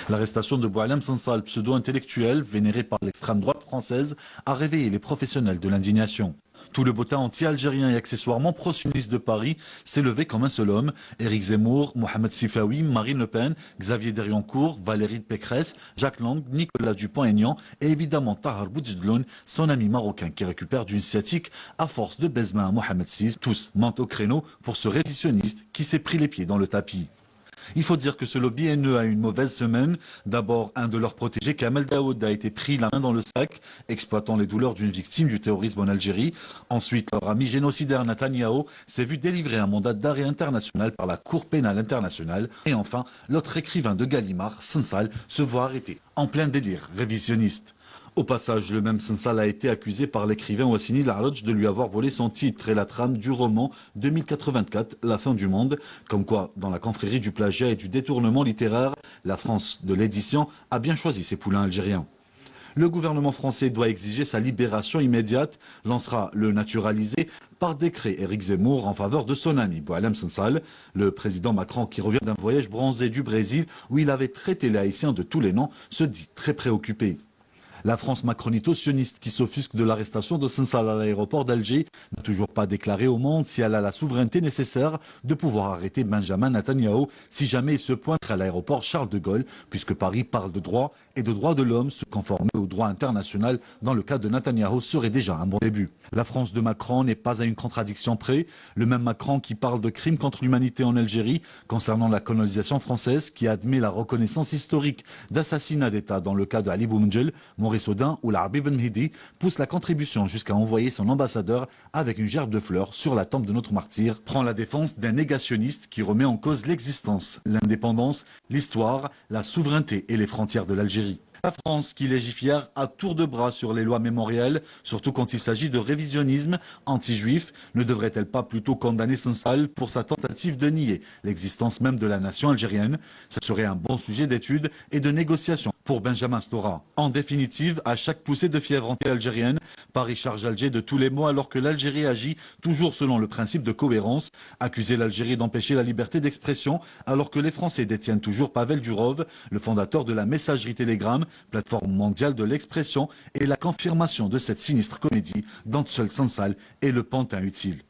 L'arrestation de Boualem Sansal, pseudo-intellectuel, vénéré par l'extrême droite française, a réveillé les professionnels de l'indignation. Tout le bottin anti-algérien et accessoirement pro-sioniste de Paris s'est levé comme un seul homme. Éric Zemmour, Mohamed Sifawi, Marine Le Pen, Xavier Deriancourt, Valérie Pécresse, Jacques Lang, Nicolas Dupont-Aignan et évidemment Tahar Boudjloun, son ami marocain qui récupère d'une sciatique à force de baise-main à Mohamed VI. Tous mentent au créneau pour ce révisionniste qui s'est pris les pieds dans le tapis. Il faut dire que ce lobby haineux a eu une mauvaise semaine. D'abord, un de leurs protégés, Kamel Daoud, a été pris la main dans le sac, exploitant les douleurs d'une victime du terrorisme en Algérie. Ensuite, leur ami génocidaire Netanyahou s'est vu délivrer un mandat d'arrêt international par la Cour pénale internationale. Et enfin, l'autre écrivain de Gallimard, Sansal, se voit arrêté en plein délire révisionniste. Au passage, le même Sansal a été accusé par l'écrivain Wassini Larrodj de lui avoir volé son titre et la trame du roman 2084, La fin du monde. Comme quoi, dans la confrérie du plagiat et du détournement littéraire, la France de l'édition a bien choisi ses poulains algériens. Le gouvernement français doit exiger sa libération immédiate, lancera le naturalisé par décret Éric Zemmour en faveur de son ami Boualem Sansal. Le président Macron, qui revient d'un voyage bronzé du Brésil où il avait traité les Haïtiens de tous les noms, se dit très préoccupé. La France macronito-sioniste qui s'offusque de l'arrestation de Sansal à l'aéroport d'Alger n'a toujours pas déclaré au monde si elle a la souveraineté nécessaire de pouvoir arrêter Benjamin Netanyahou si jamais il se pointe à l'aéroport Charles de Gaulle, puisque Paris parle de droit et de droits de l'homme. Se conformer au droit international dans le cas de Netanyahou serait déjà un bon début. La France de Macron n'est pas à une contradiction près. Le même Macron qui parle de crimes contre l'humanité en Algérie concernant la colonisation française, qui admet la reconnaissance historique d'assassinat d'État dans le cas de Ali Boumendjel, Maurice Audin ou l'Arbi Ben Mehdi, pousse la contribution jusqu'à envoyer son ambassadeur avec une gerbe de fleurs sur la tombe de notre martyr, prend la défense d'un négationniste qui remet en cause l'existence, l'indépendance, l'histoire, la souveraineté et les frontières de l'Algérie. La France qui légifère à tour de bras sur les lois mémorielles, surtout quand il s'agit de révisionnisme anti-juif, ne devrait-elle pas plutôt condamner Sansal pour sa tentative de nier l'existence même de la nation algérienne? Ce serait un bon sujet d'étude et de négociation pour Benjamin Stora. En définitive, à chaque poussée de fièvre anti-algérienne, Paris charge Alger de tous les maux alors que l'Algérie agit toujours selon le principe de cohérence. Accuser l'Algérie d'empêcher la liberté d'expression alors que les Français détiennent toujours Pavel Durov, le fondateur de la messagerie Telegram, plateforme mondiale de l'expression, et la confirmation de cette sinistre comédie dont seul Sansal est le pantin utile.